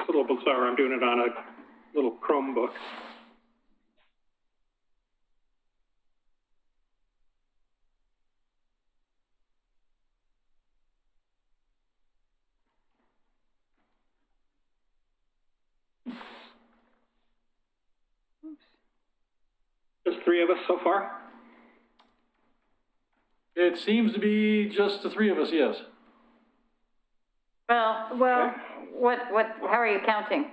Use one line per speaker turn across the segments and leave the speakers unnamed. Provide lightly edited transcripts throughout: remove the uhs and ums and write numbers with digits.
a little bizarre. I'm doing it on a little Chromebook. Just 3 of us so far?
It seems to be just the 3 of us, yes.
Well, how are you counting?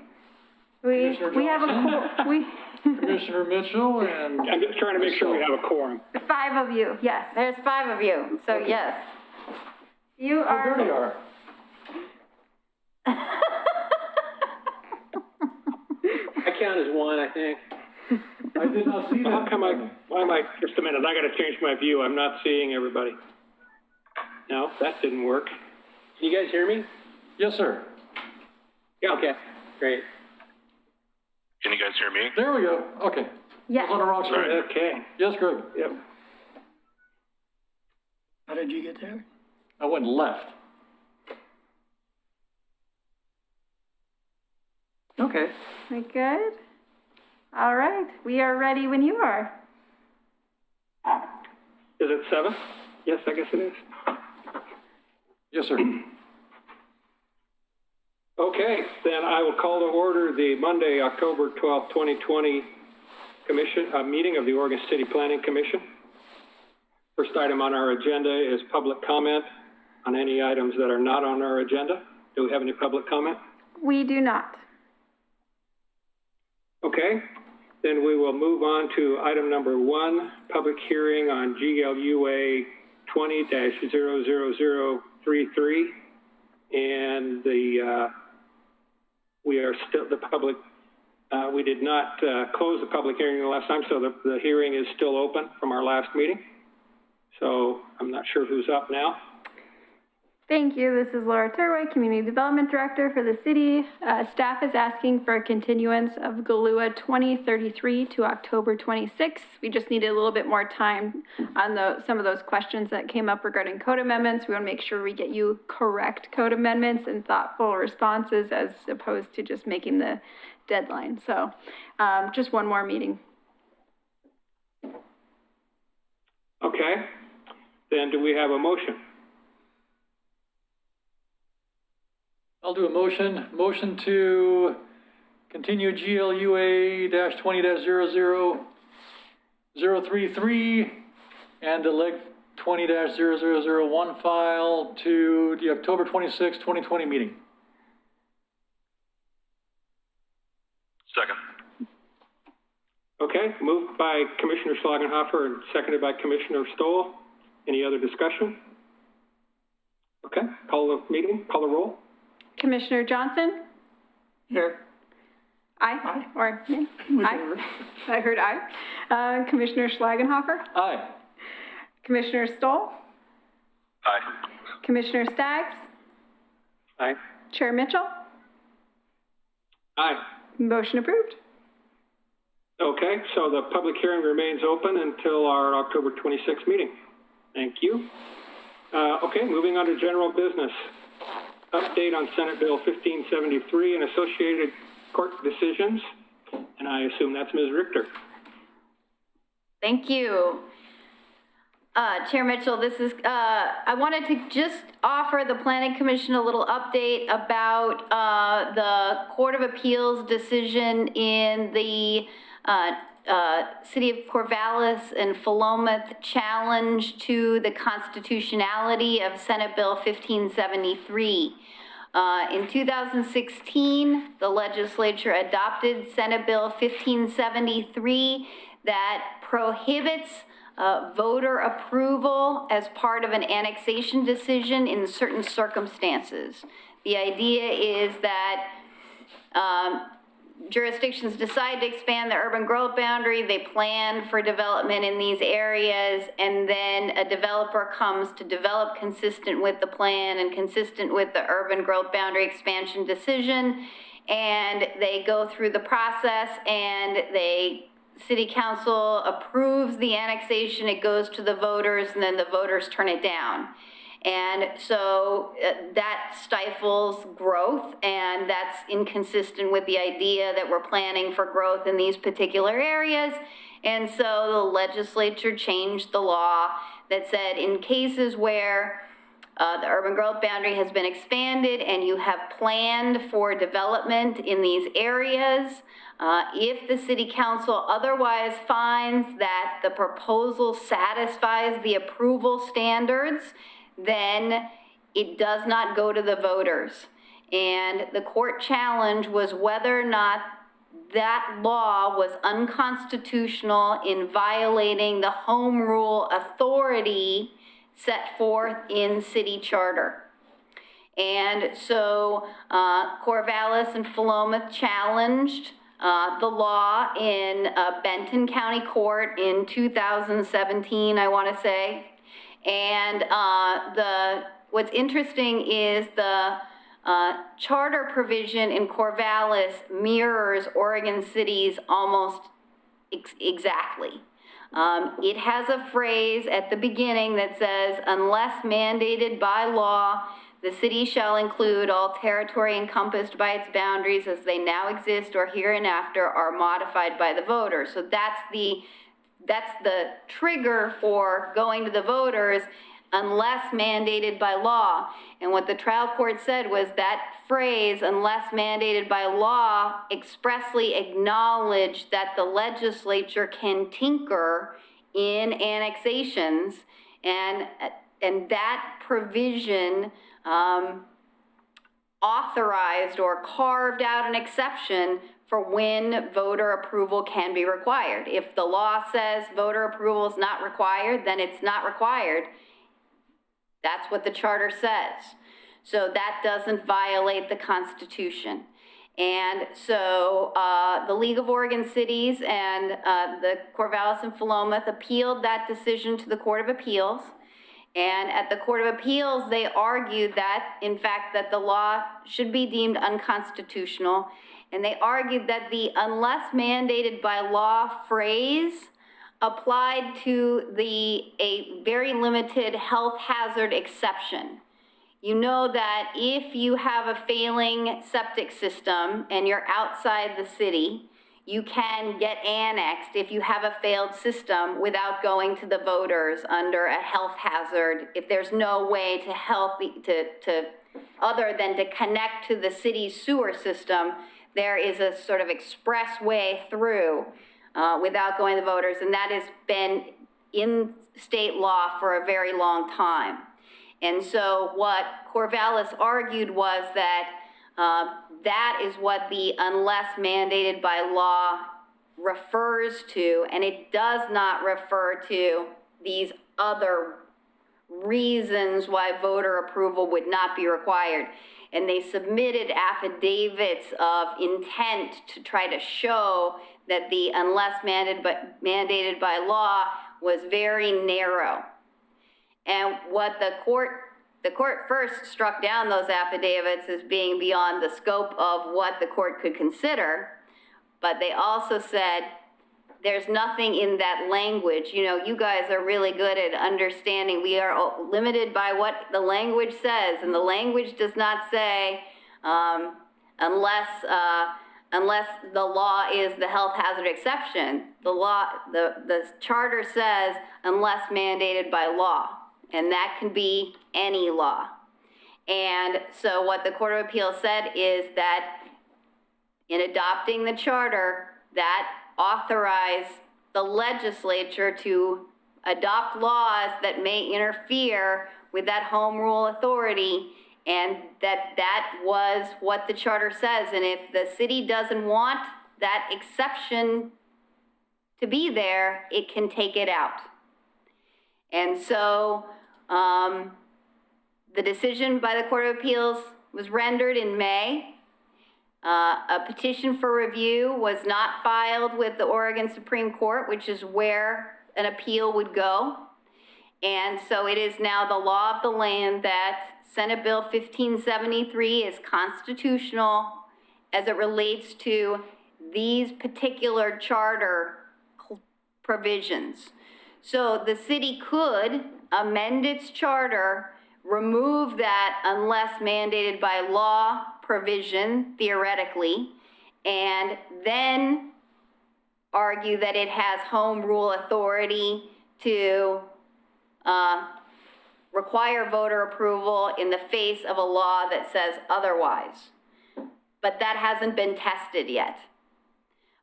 We
Commissioner
have a
Johnson? Commissioner Mitchell and...
I'm just trying to make sure we have a quorum.
5 of you, yes. There's 5 of you, so yes. You are.
Oh, there you are.
I count as 1, I think.
I did not see that.
How come why am I, just a minute, I gotta change my view. I'm not seeing everybody. No, that didn't work.
Can you guys hear me?
Yes, sir.
Yeah.
Okay, great.
Can you guys hear me?
There we go. Okay.
Yes.
On the wrong screen.
Okay.
Yes, Greg.
Yep.
How did you get there?
I went left.
Okay.
We good? All right, we are ready when you are.
Is it 7? Yes, I guess it is.
Yes, sir.
Okay, then I will call to order the Monday, October 12th, 2020 meeting of the Oregon City Planning Commission. First item on our agenda is public comment on any items that are not on our agenda. Do we have any public comment?
We do not.
Okay, then we will move on to item number 1, public hearing on GLUA 20-00033. And we are still, we did not close the public hearing the last time, so the hearing is still open from our last meeting. So I'm not sure who's up now.
Thank you. This is Laura Turway, Community Development Director for the city. Staff is asking for a continuance of GLUA 2033 to October 26th. We just needed a little bit more time on some of those questions that came up regarding code amendments. We want to make sure we get you correct code amendments and thoughtful responses as opposed to just making the deadline. So just one more meeting.
Okay, then do we have a motion?
I'll do a motion to continue GLUA-20-00033 and the leg 20-00015 file to the October 26, 2020 meeting.
Second.
Okay, moved by Commissioner Schlagenhofer and seconded by Commissioner Stoll. Any other discussion? Okay, call the roll.
Commissioner Johnson?
Here.
Aye.
Aye.
Or yeah.
Whichever.
Aye. I heard aye. Commissioner Schlagenhofer?
Aye.
Commissioner Stoll?
Aye.
Commissioner Staggs?
Aye.
Chair Mitchell?
Aye.
Motion approved.
Okay, so the public hearing remains open until our October 26th meeting. Thank you. Okay, moving on to general business. Update on Senate Bill 1573 and associated court decisions. And I assume that's Ms. Richter.
Thank you. Chair Mitchell, this is, I wanted to just offer the Planning Commission a little update about the Court of Appeals decision in the City of Corvallis and Philomath challenge to the constitutionality of Senate Bill 1573. In 2016, the legislature adopted Senate Bill 1573 that prohibits voter approval as part of an annexation decision in certain circumstances. The idea is that jurisdictions decide to expand the urban growth boundary, they plan for development in these areas, and then a developer comes to develop consistent with the plan and consistent with the urban growth boundary expansion decision, and they go through the process and City Council approves the annexation, it goes to the voters, and then the voters turn it down. And so that stifles growth, and that's inconsistent with the idea that we're planning for growth in these particular areas. And so the legislature changed the law that said in cases where the urban growth boundary has been expanded and you have planned for development in these areas, if the city council otherwise finds that the proposal satisfies the approval standards, then it does not go to the voters. And the court challenge was whether or not that law was unconstitutional in violating the home rule authority set forth in city charter. And so Corvallis and Philomath challenged the law in Benton County Court in 2017, I want to say. And what's interesting is the charter provision in Corvallis mirrors Oregon City's almost exactly. It has a phrase at the beginning that says, unless mandated by law, the city shall include all territory encompassed by its boundaries as they now exist or hereinafter are modified by the voters. So that's the trigger for going to the voters, unless mandated by law. And what the trial court said was that phrase, unless mandated by law, expressly acknowledged that the legislature can tinker in annexations, and that provision authorized or carved out an exception for when voter approval can be required. If the law says voter approval is not required, then it's not required. That's what the charter says. So that doesn't violate the Constitution. And so the League of Oregon Cities and the Corvallis and Philomath appealed that decision to the Court of Appeals. And at the Court of Appeals, they argued that, in fact, that the law should be deemed unconstitutional. And they argued that the unless mandated by law phrase applied to a very limited health hazard exception. You know that if you have a failing septic system and you're outside the city, you can get annexed if you have a failed system without going to the voters under a health hazard, if there's no way to other than to connect to the city's sewer system, there is a sort of express way through without going to the voters, and that has been in state law for a very long time. And so what Corvallis argued was that that is what the unless mandated by law refers to, and it does not refer to these other reasons why voter approval would not be required. And they submitted affidavits of intent to try to show that the unless mandated by law was very narrow. And what the court first struck down those affidavits as being beyond the scope of what the court could consider, but they also said, there's nothing in that language. You know, you guys are really good at understanding. We are limited by what the language says, and the language does not say unless the law is the health hazard exception. The charter says unless mandated by law, and that can be any law. And so what the Court of Appeals said is that in adopting the charter, that authorized the legislature to adopt laws that may interfere with that home rule authority, and that was what the charter says. And if the city doesn't want that exception to be there, it can take it out. And so the decision by the Court of Appeals was rendered in May. A petition for review was not filed with the Oregon Supreme Court, which is where an appeal would go. And so it is now the law of the land that Senate Bill 1573 is constitutional as it relates to these particular charter provisions. So the city could amend its charter remove that unless mandated by law provision, theoretically, and then argue that it has home rule authority to require voter approval in the face of a law that says otherwise. But that hasn't been tested yet.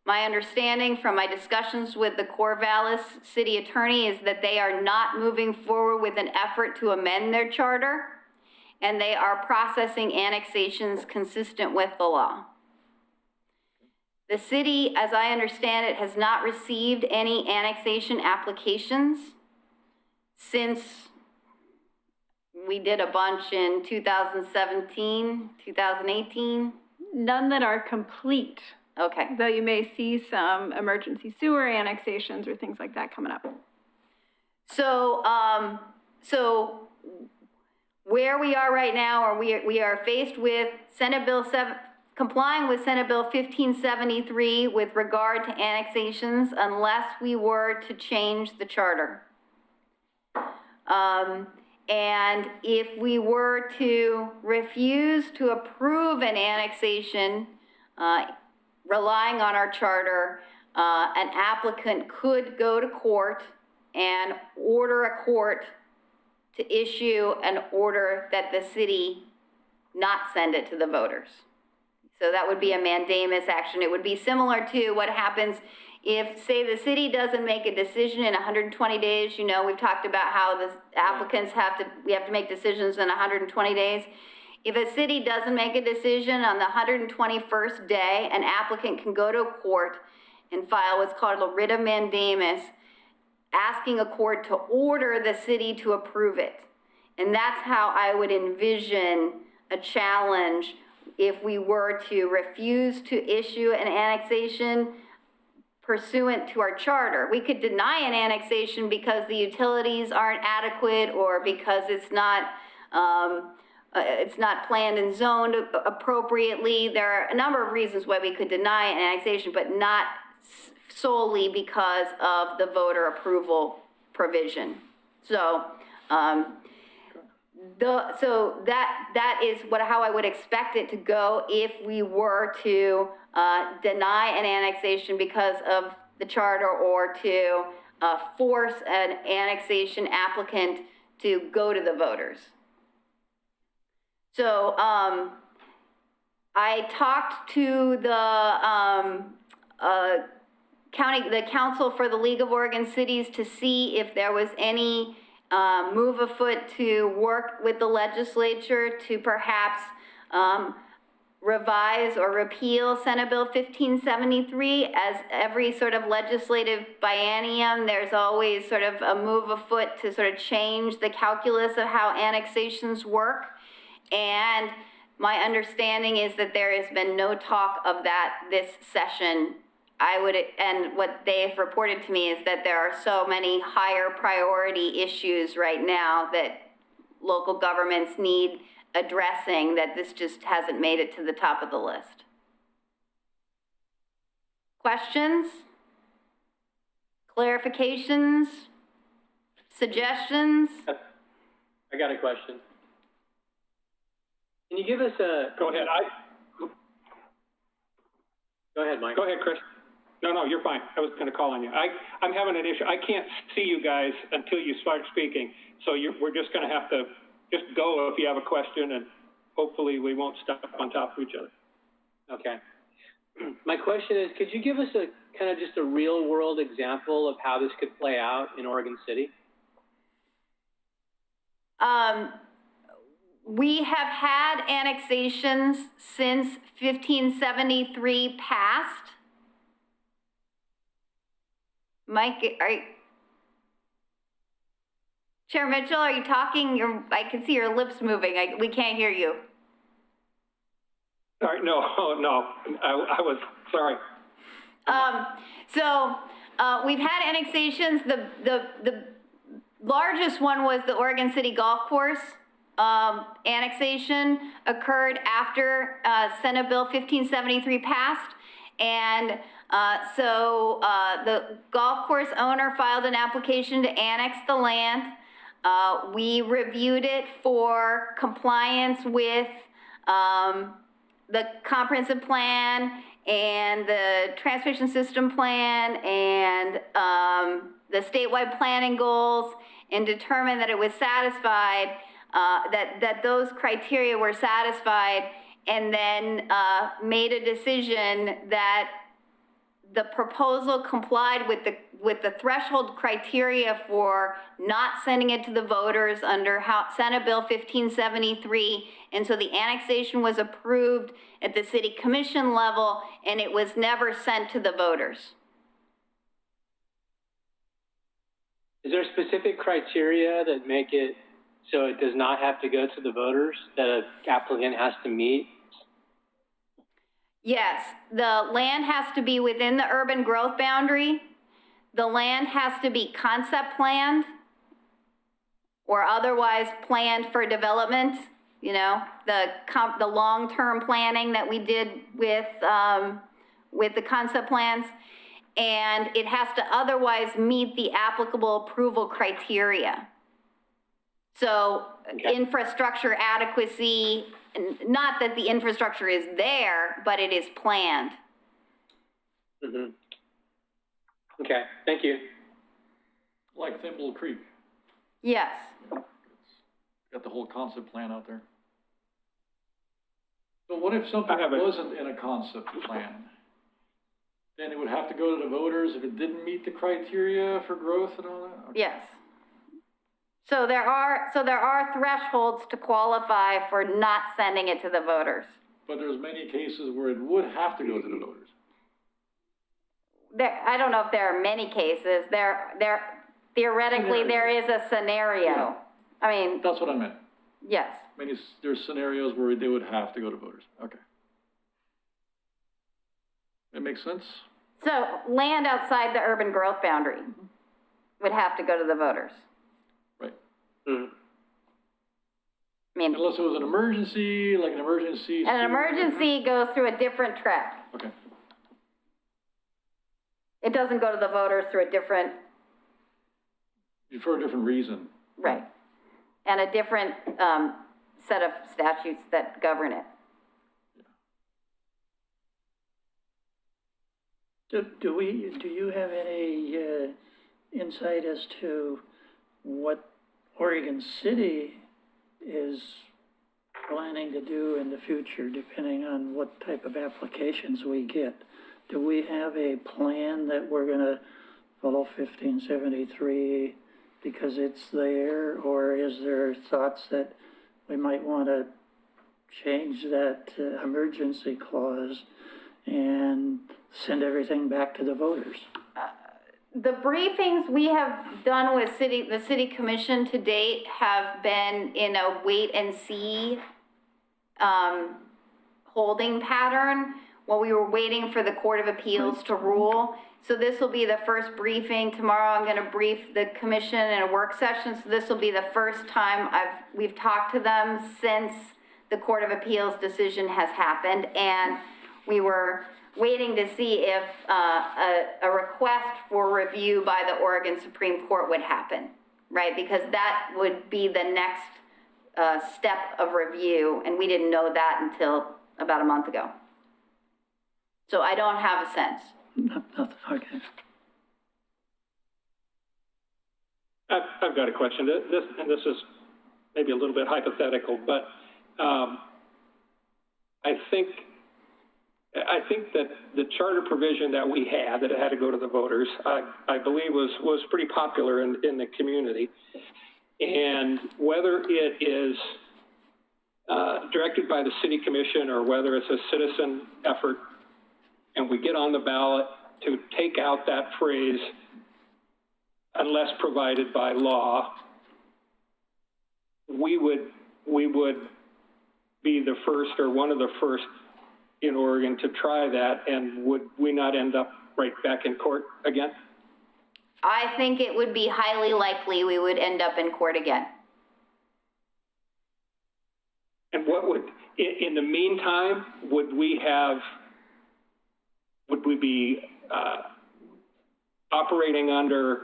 My understanding from my discussions with the Corvallis city attorney is that they are not moving forward with an effort to amend their charter, and they are processing annexations consistent with the law. The city, as I understand it, has not received any annexation applications since we did a bunch in 2017, 2018.
None that are complete,
Okay.
though you may see some emergency sewer annexations or things like that coming up.
So, so where we are right now, or we are faced with Senate Bill complying with Senate Bill 1573 with regard to annexations unless we were to change the charter. And if we were to refuse to approve an annexation, relying on our charter, an applicant could go to court and order a court to issue an order that the city not send it to the voters. So that would be a mandamus action. It would be similar to what happens if, say, the city doesn't make a decision in 120 days. You know, we've talked about how the applicants we have to make decisions in 120 days. If a city doesn't make a decision on the 121st day, an applicant can go to a court and file what's called a writ of mandamus, asking a court to order the city to approve it. And that's how I would envision a challenge if we were to refuse to issue an annexation pursuant to our charter. We could deny an annexation because the utilities aren't adequate or because it's not planned and zoned appropriately. There are a number of reasons why we could deny an annexation, but not solely because of the voter approval provision. So, that is how I would expect it to go if we were to deny an annexation because of the charter or to force an annexation applicant to go to the voters. So I talked to the council for the League of Oregon Cities to see if there was any move afoot to work with the legislature to perhaps revise or repeal Senate Bill 1573. As every sort of legislative biennium, there's always sort of a move afoot to sort of change the calculus of how annexations work. And my understanding is that there has been no talk of that this session. And what they've reported to me is that there are so many higher priority issues right now that local governments need addressing that this just hasn't made it to the top of the list. Questions? Clarifications? Suggestions?
I got a question. Can you give us a...
Go ahead.
Go ahead, Mike.
Go ahead, Chris. No, you're fine. I was going to call on you. I'm having an issue. I can't see you guys until you start speaking. So we're just going to have to just go if you have a question, and hopefully we won't step on top of each other.
Okay. My question is, could you give us a kind of just a real world example of how this could play out in Oregon City?
We have had annexations since 1573 passed. Mike, Chair Mitchell, are you talking? I can see your lips moving. We can't hear you.
Sorry, no, I was sorry.
We've had annexations. The largest one was the Oregon City Golf Course. Annexation occurred after Senate Bill 1573 passed, and the golf course owner filed an application to annex the land. We reviewed it for compliance with the comprehensive plan and the transmission system plan and the statewide planning goals, and determined that it was satisfied, that those criteria were satisfied, and then made a decision that the proposal complied with the threshold criteria for not sending it to the voters under Senate Bill 1573, and so the annexation was approved at the city commission level, and it was never sent to the voters.
Is there specific criteria that make it so it does not have to go to the voters, that an applicant has to meet?
Yes, the land has to be within the urban growth boundary. The land has to be concept planned or otherwise planned for development. You know, the long-term planning that we did with the concept plans. And it has to otherwise meet the applicable approval criteria. So infrastructure adequacy, not that the infrastructure is there, but it is planned.
Mm-hmm. Okay, thank you.
Like Thimble Creek,
Yes.
got the whole concept plan out there. So what if something wasn't in a concept plan? Then it would have to go to the voters if it didn't meet the criteria for growth and all that? Okay.
Yes. So there are thresholds to qualify for not sending it to the voters.
But there's many cases where it would have to go to the voters.
I don't know if there are many cases. Theoretically, there is a scenario.
Yeah.
I mean,
That's what I meant.
yes.
There's scenarios where they would have to go to voters. Okay. That makes sense?
So land outside the urban growth boundary would have to go to the voters.
Right.
Mm.
I mean,
Unless it was an emergency, like an emergency.
an emergency goes through a different track.
Okay.
It doesn't go to the voters through a different,
For a different reason.
right, and a different set of statutes that govern it.
Do you have any insight as to what Oregon City is planning to do in the future, depending on what type of applications we get? Do we have a plan that we're gonna follow 1573 because it's there, or is there thoughts that we might wanna change that emergency clause and send everything back to the voters?
The briefings we have done with the city commission to date have been in a wait and see holding pattern while we were waiting for the Court of Appeals to rule. So this will be the first briefing. Tomorrow I'm gonna brief the commission in a work session, so this will be the first time we've talked to them since the Court of Appeals decision has happened, and we were waiting to see if a request for review by the Oregon Supreme Court would happen, right? Because that would be the next step of review, and we didn't know that until about a month ago. So I don't have a sense.
Nothing, okay.
I've got a question. This is maybe a little bit hypothetical, but I think that the charter provision that we had, that it had to go to the voters, I believe was pretty popular in the community. And whether it is directed by the city commission or whether it's a citizen effort, and we get on the ballot to take out that phrase, unless provided by law, we would be the first or one of the first in Oregon to try that, and would we not end up right back in court again?
I think it would be highly likely we would end up in court again.
And what would, in the meantime, would we be operating under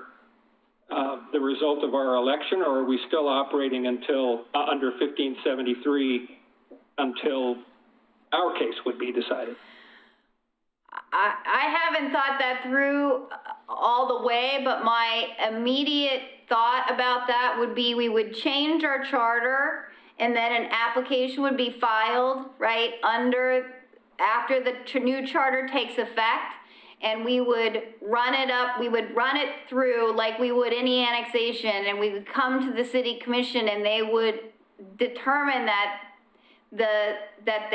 the result of our election, or are we still operating until, under 1573, until our case would be decided?
I haven't thought that through all the way, but my immediate thought about that would be we would change our charter and then an application would be filed, right, after the new charter takes effect, and we would run it through like we would any annexation, and we would come to the city commission and they would determine that the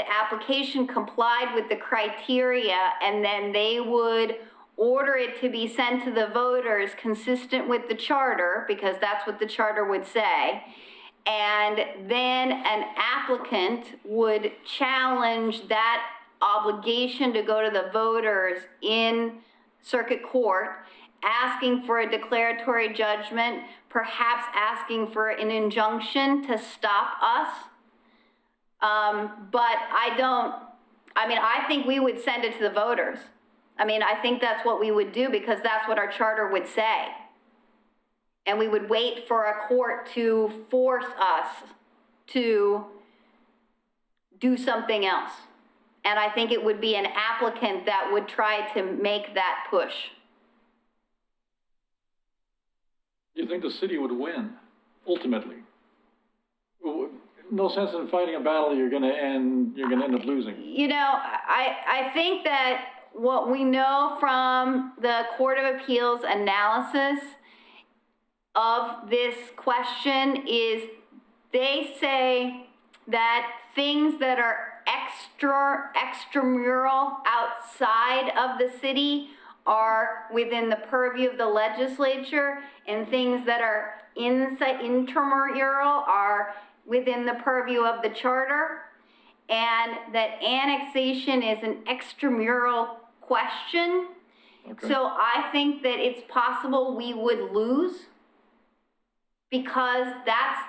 application complied with the criteria, and then they would order it to be sent to the voters consistent with the charter, because that's what the charter would say. And then an applicant would challenge that obligation to go to the voters in circuit court, asking for a declaratory judgment, perhaps asking for an injunction to stop us. But I think we would send it to the voters. I think that's what we would do, because that's what our charter would say. And we would wait for a court to force us to do something else. And I think it would be an applicant that would try to make that push.
You think the city would win, ultimately? No sense in fighting a battle you're gonna end up losing.
I think that what we know from the Court of Appeals analysis of this question is they say that things that are extramural outside of the city are within the purview of the legislature, and things that are intramural are within the purview of the charter, and that annexation is an extramural question.
Okay.
So I think that it's possible we would lose, because that's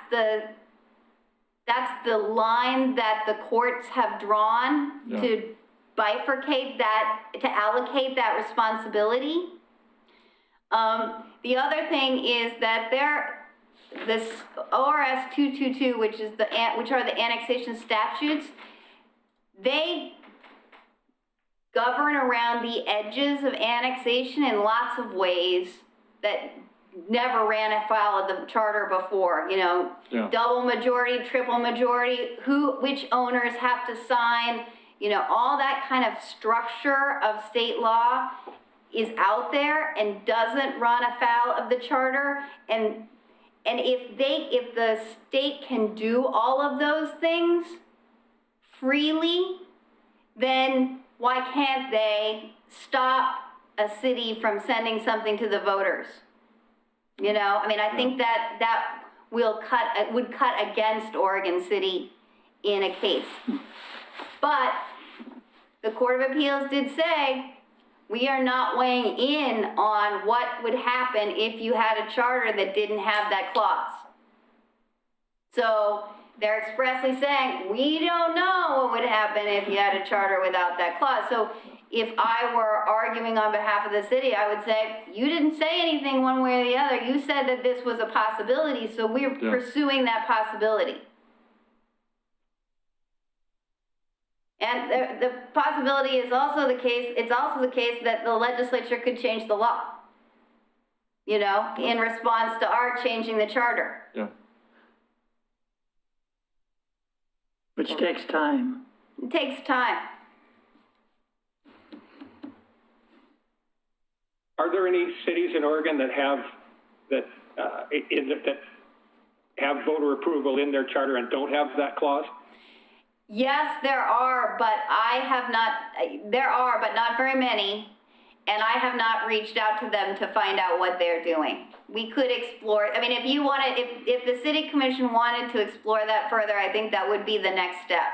the line that the courts have drawn to bifurcate that, to allocate that responsibility. The other thing is that this ORS 222, which are the annexation statutes, they govern around the edges of annexation in lots of ways that never ran afoul of the charter before. Double majority, triple majority, which owners have to sign, all that kind of structure of state law is out there and doesn't run afoul of the charter. And if the state can do all of those things freely, then why can't they stop a city from sending something to the voters? I think that would cut against Oregon City in a case. But the Court of Appeals did say, we are not weighing in on what would happen if you had a charter that didn't have that clause. So they're expressly saying, we don't know what would happen if you had a charter without that clause. So if I were arguing on behalf of the city, I would say, you didn't say anything one way or the other. You said that this was a possibility, so we're pursuing that possibility. And the possibility is also the case, it's also the case that the legislature could change the law, in response to our changing the charter.
Yeah.
Which takes time.
It takes time.
Are there any cities in Oregon that have have voter approval in their charter and don't have that clause?
Yes, there are, but not very many, and I have not reached out to them to find out what they're doing. We could explore, if the city commission wanted to explore that further, I think that would be the next step.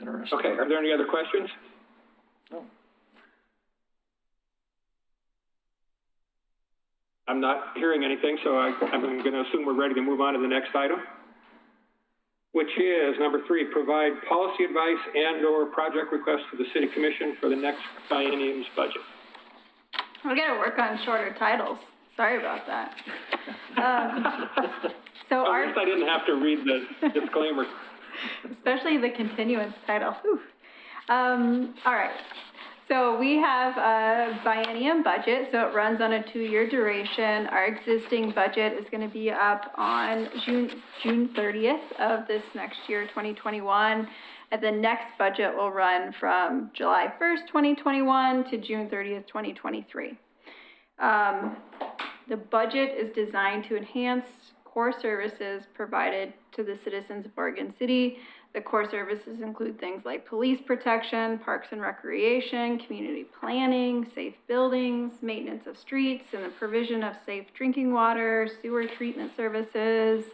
Interesting.
Okay, are there any other questions?
No.
I'm not hearing anything, so I'm going to assume we're ready to move on to the next item. which is number 3, provide policy advice and/or project requests to the City Commission for the next biennium's budget.
We gotta work on shorter titles. Sorry about that. So
At least I didn't have to read the disclaimer.
especially the continuance title. Whew. All right. So we have a biennium budget, so it runs on a 2-year duration. Our existing budget is going to be up on June 30th of this next year, 2021. And the next budget will run from July 1st, 2021 to June 30th, 2023. The budget is designed to enhance core services provided to the citizens of Oregon City. The core services include things like police protection, parks and recreation, community planning, safe buildings, maintenance of streets, and the provision of safe drinking water, sewer treatment services,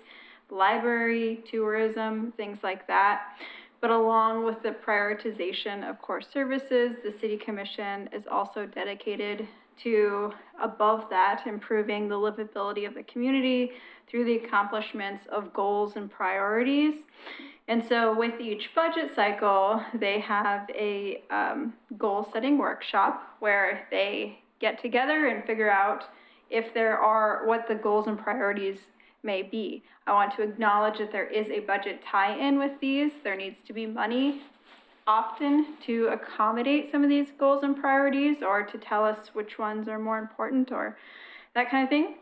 library, tourism, things like that. But along with the prioritization of core services, the City Commission is also dedicated to, above that, improving the livability of the community through the accomplishments of goals and priorities. And so with each budget cycle, they have a goal-setting workshop where they get together and figure out if there are, what the goals and priorities may be. I want to acknowledge that there is a budget tie-in with these. There needs to be money often to accommodate some of these goals and priorities, or to tell us which ones are more important, or that kind of thing.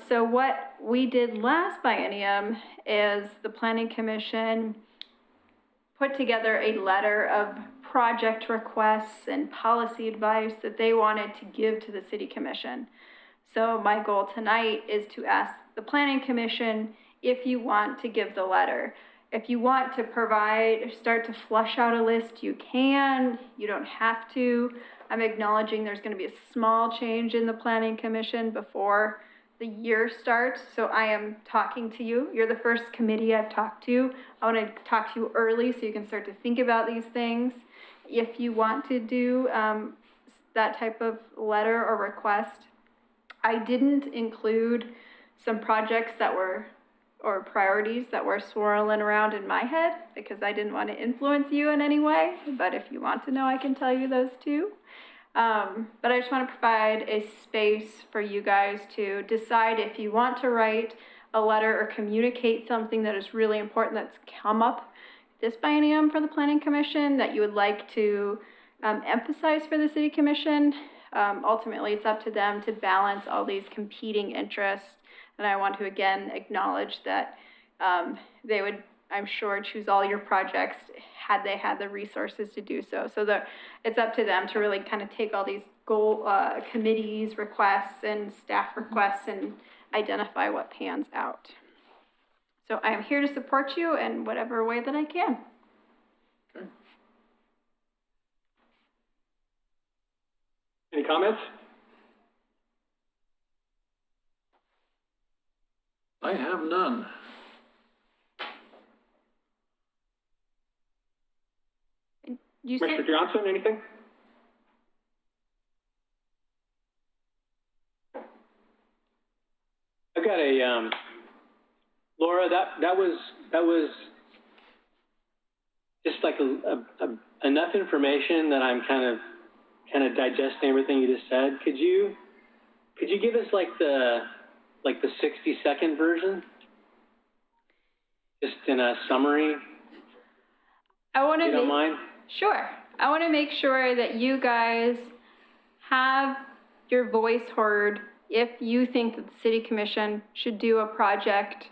So what we did last biennium is the Planning Commission put together a letter of project requests and policy advice that they wanted to give to the City Commission. So my goal tonight is to ask the Planning Commission if you want to give the letter. If you want to start to flush out a list, you can. You don't have to. I'm acknowledging there's going to be a small change in the Planning Commission before the year starts. So I am talking to you. You're the first committee I've talked to. I want to talk to you early so you can start to think about these things. If you want to do that type of letter or request, I didn't include some projects that were, or priorities that were swirling around in my head because I didn't want to influence you in any way. But if you want to know, I can tell you those too. But I just want to provide a space for you guys to decide if you want to write a letter or communicate something that is really important that's come up this biennium for the Planning Commission that you would like to emphasize for the City Commission. Ultimately, it's up to them to balance all these competing interests. And I want to again acknowledge that they would, I'm sure, choose all your projects had they had the resources to do so. So it's up to them to really kind of take all these goal committees, requests, and staff requests and identify what pans out. So I am here to support you in whatever way that I can.
Okay.
Any comments?
I have none.
You said,
Mr. Johnson, anything?
I've got a, Laura, that was just like enough information that I'm kind of digesting everything you just said. Could you give us like the 60-second version? Just in a summary?
I want to
You don't mind?
Sure. I want to make sure that you guys have your voice heard if you think that the City Commission should do a project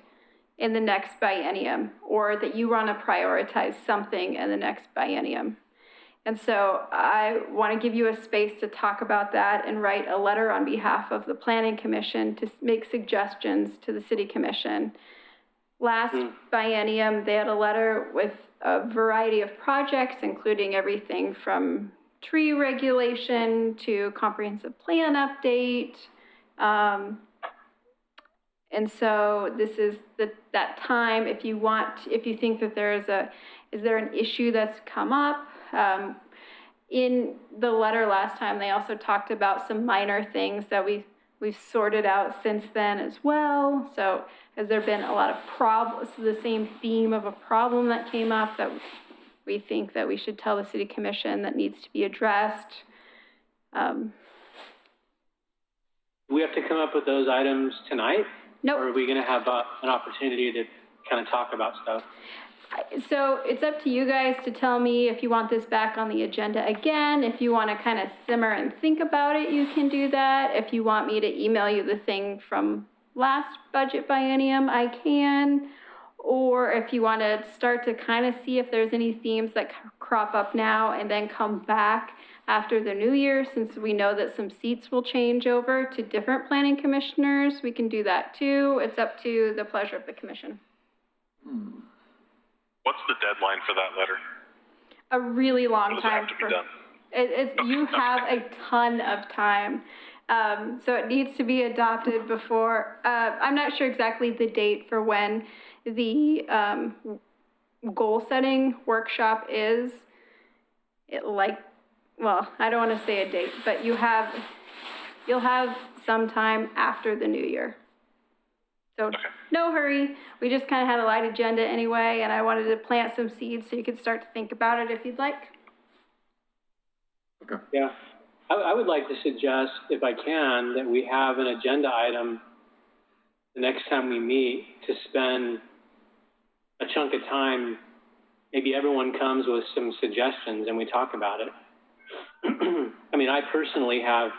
in the next biennium, or that you want to prioritize something in the next biennium. And so I want to give you a space to talk about that and write a letter on behalf of the Planning Commission to make suggestions to the City Commission. Last biennium, they had a letter with a variety of projects, including everything from tree regulation to comprehensive plan update. And so this is that time, if you think that is there an issue that's come up? In the letter last time, they also talked about some minor things that we we've sorted out since then as well. So has there been a lot of problems, the same theme of a problem that came up that we think that we should tell the city commission that needs to be addressed?
Do we have to come up with those items tonight?
Nope.
Or are we going to have an opportunity to kind of talk about stuff?
So it's up to you guys to tell me if you want this back on the agenda again. If you want to kind of simmer and think about it, you can do that. If you want me to email you the thing from last budget biennium, I can. Or if you want to start to kind of see if there's any themes that crop up now and then come back after the new year, since we know that some seats will change over to different planning commissioners, we can do that too. It's up to the pleasure of the commission.
What's the deadline for that letter?
A really long
When does it
time.
have to be done?
You have a ton of time. So it needs to be adopted before, I'm not sure exactly the date for when the goal-setting workshop is. Well, I don't want to say a date, but you'll have some time after the new year. So no hurry. We just kind of had a light agenda anyway, and I wanted to plant some seeds so you could start to think about it if you'd like.
Okay.
Yeah. I would like to suggest, if I can, that we have an agenda item the next time we meet to spend a chunk of time. Maybe everyone comes with some suggestions and we talk about it. I mean, I personally have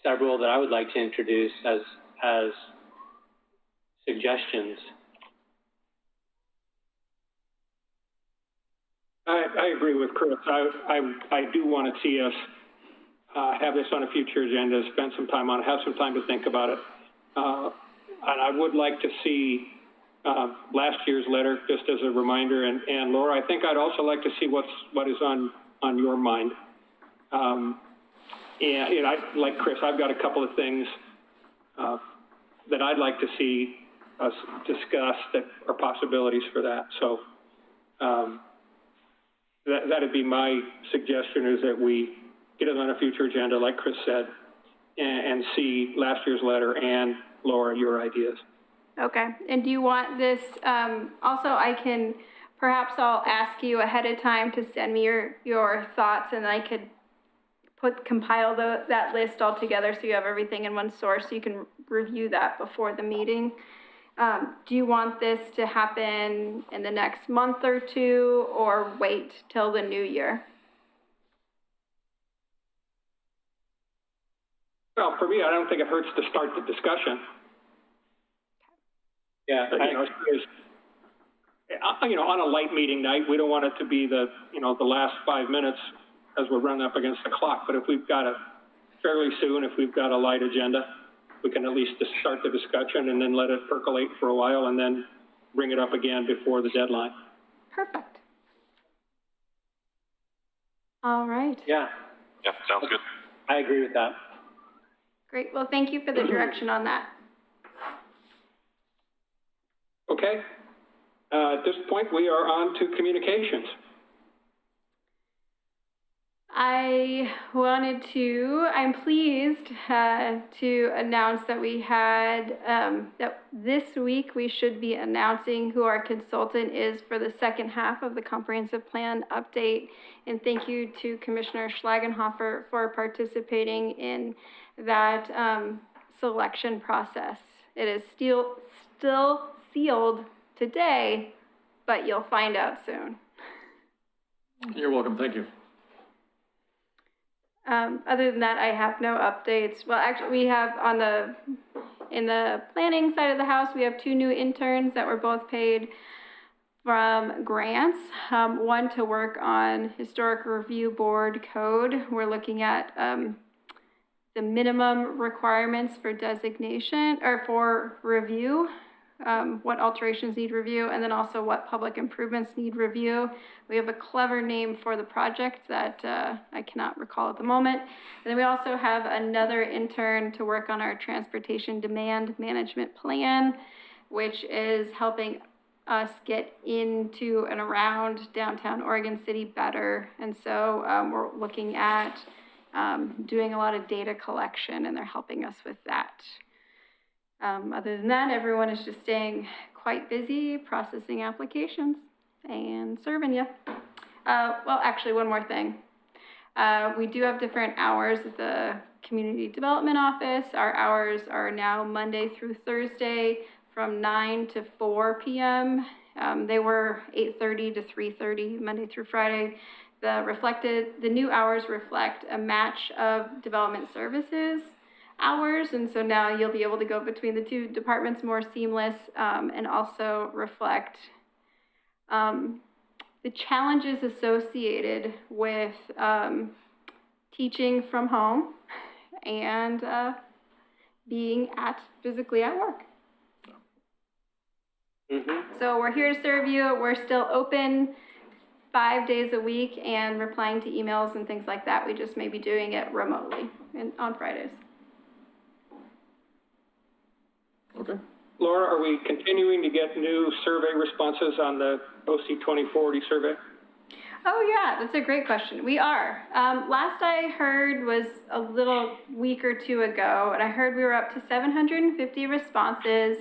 several that I would like to introduce as suggestions.
I agree with Chris. I do want to see us have this on a future agenda, spend some time on it, have some time to think about it. And I would like to see last year's letter, just as a reminder. And Laura, I think I'd also like to see what is on your mind. And like Chris, I've got a couple of things that I'd like to see us discuss that are possibilities for that. So that'd be my suggestion, is that we get it on a future agenda, like Chris said, and see last year's letter and, Laura, your ideas.
Okay, and do you want this, also perhaps I'll ask you ahead of time to send me your thoughts, and I could compile that list all together so you have everything in one source so you can review that before the meeting. Do you want this to happen in the next month or two, or wait till the new year?
Well, for me, I don't think it hurts to start the discussion.
Yeah,
on a light meeting night, we don't want it to be the last 5 minutes as we're running up against the clock. But if we've got if we've got a light agenda, we can at least just start the discussion and then let it percolate for a while and then bring it up again before the deadline.
Perfect. All right.
Yeah.
Yeah, sounds good.
I agree with that.
Great. Well, thank you for the direction on that.
Okay. At this point, we are on to communications.
I'm pleased to announce that we had, that this week we should be announcing who our consultant is for the second half of the comprehensive plan update. And thank you to Commissioner Schlagenhofer for participating in that selection process. It is still sealed today, but you'll find out soon.
You're welcome. Thank you.
Other than that, I have no updates. Well, actually, we have in the planning side of the house, we have 2 new interns that were both paid from grants. One to work on Historic Review Board code. We're looking at the minimum requirements for designation or for review, what alterations need review, and then also what public improvements need review. We have a clever name for the project that I cannot recall at the moment. And then we also have another intern to work on our transportation demand management plan, which is helping us get into and around downtown Oregon City better. And so we're looking at doing a lot of data collection, and they're helping us with that. Other than that, everyone is just staying quite busy processing applications and serving you. Well, actually, one more thing. We do have different hours at the Community Development Office. Our hours are now Monday through Thursday from 9 to 4 p.m. They were 8:30 to 3:30, Monday through Friday. The new hours reflect a match of development services hours, and so now you'll be able to go between the two departments more seamless, and also reflect the challenges associated with teaching from home and being physically at work. So we're here to serve you. We're still open 5 days a week and replying to emails and things like that. We just may be doing it remotely and on Fridays.
Okay.
Laura, are we continuing to get new survey responses on the OC 2040 survey?
Oh yeah, that's a great question. We are. Last I heard was a little week or two ago, and I heard we were up to 750 responses,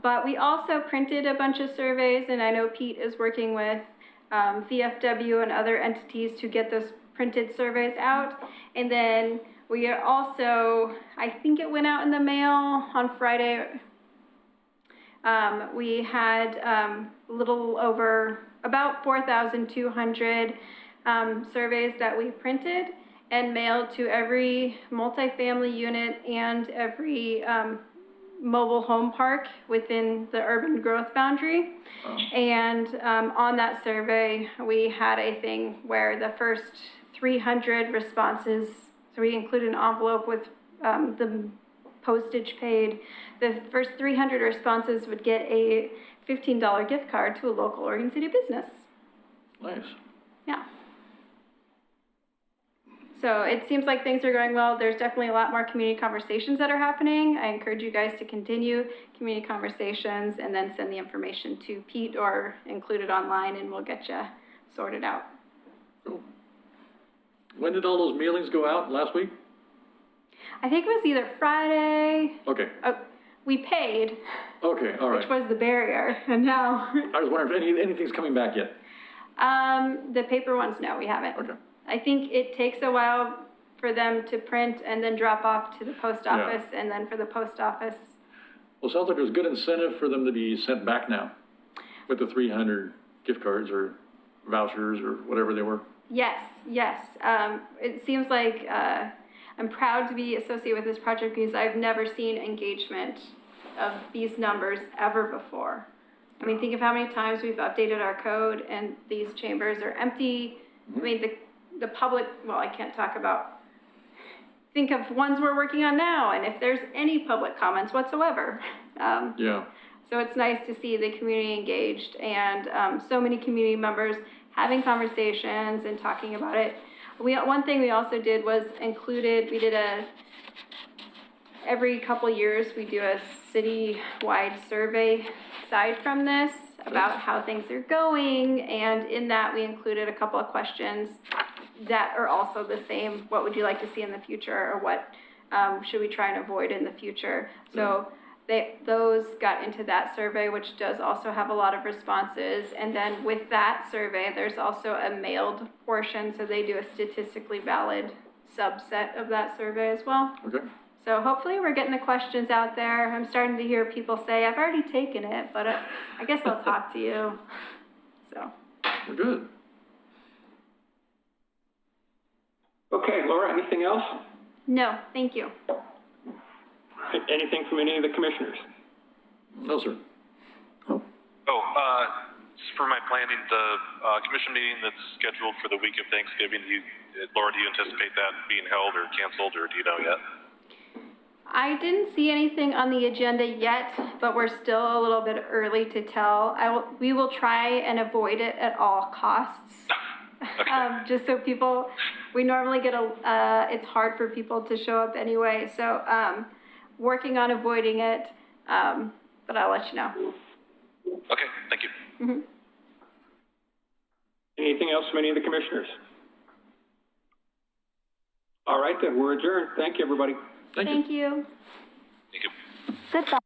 but we also printed a bunch of surveys, and I know Pete is working with VFW and other entities to get those printed surveys out. And then we are also, I think it went out in the mail on Friday. We had a little over about 4,200 surveys that we printed and mailed to every multifamily unit and every mobile home park within the urban growth boundary. And on that survey, we had a thing where the first 300 responses, so we included an envelope with the postage paid. The first 300 responses would get a $15 gift card to a local Oregon City business.
Nice.
Yeah. So it seems like things are going well. There's definitely a lot more community conversations that are happening. I encourage you guys to continue community conversations and then send the information to Pete or include it online, and we'll get you sorted out.
Cool. When did all those mailings go out? Last week?
I think it was either Friday.
Okay.
We paid.
Okay, all right.
Which was the barrier, and now.
I was wondering if anything's coming back yet.
The paper ones, no, we haven't.
Okay.
I think it takes a while for them to print and then drop off to the post office, and then for the post office.
Well, it sounds like there's good incentive for them to be sent back now with the 300 gift cards or vouchers or whatever they were.
Yes. It seems like I'm proud to be associated with this project because I've never seen engagement of these numbers ever before. I mean, think of how many times we've updated our code and these chambers are empty. I mean, the public, well, I can't talk about, think of ones we're working on now and if there's any public comments whatsoever. So it's nice to see the community engaged and so many community members having conversations and talking about it. One thing we also did was every couple years we do a city-wide survey aside from this about how things are going, and in that we included a couple of questions that are also the same. What would you like to see in the future, or what should we try and avoid in the future? So those got into that survey, which does also have a lot of responses. And then with that survey, there's also a mailed portion, so they do a statistically valid subset of that survey as well.
Okay.
So hopefully we're getting the questions out there. I'm starting to hear people say, I've already taken it, but I guess I'll talk to you. So.
We're good.
Okay, Laura, anything else?
No, thank you.
Anything from any of the commissioners?
No, sir.
For my planning, the commission meeting that's scheduled for the week of Thanksgiving, Laura, do you anticipate that being held or canceled, or do you know yet?
I didn't see anything on the agenda yet, but we're still a little bit early to tell. We will try and avoid it at all costs.
Okay.
Just so we normally get it's hard for people to show up anyway. So working on avoiding it, but I'll let you know.
Okay, thank you.
Mm-hmm.
Anything else from any of the commissioners? All right, then, we're adjourned. Thank you, everybody.
Thank you.
Thank you.
Thank you.
Goodbye.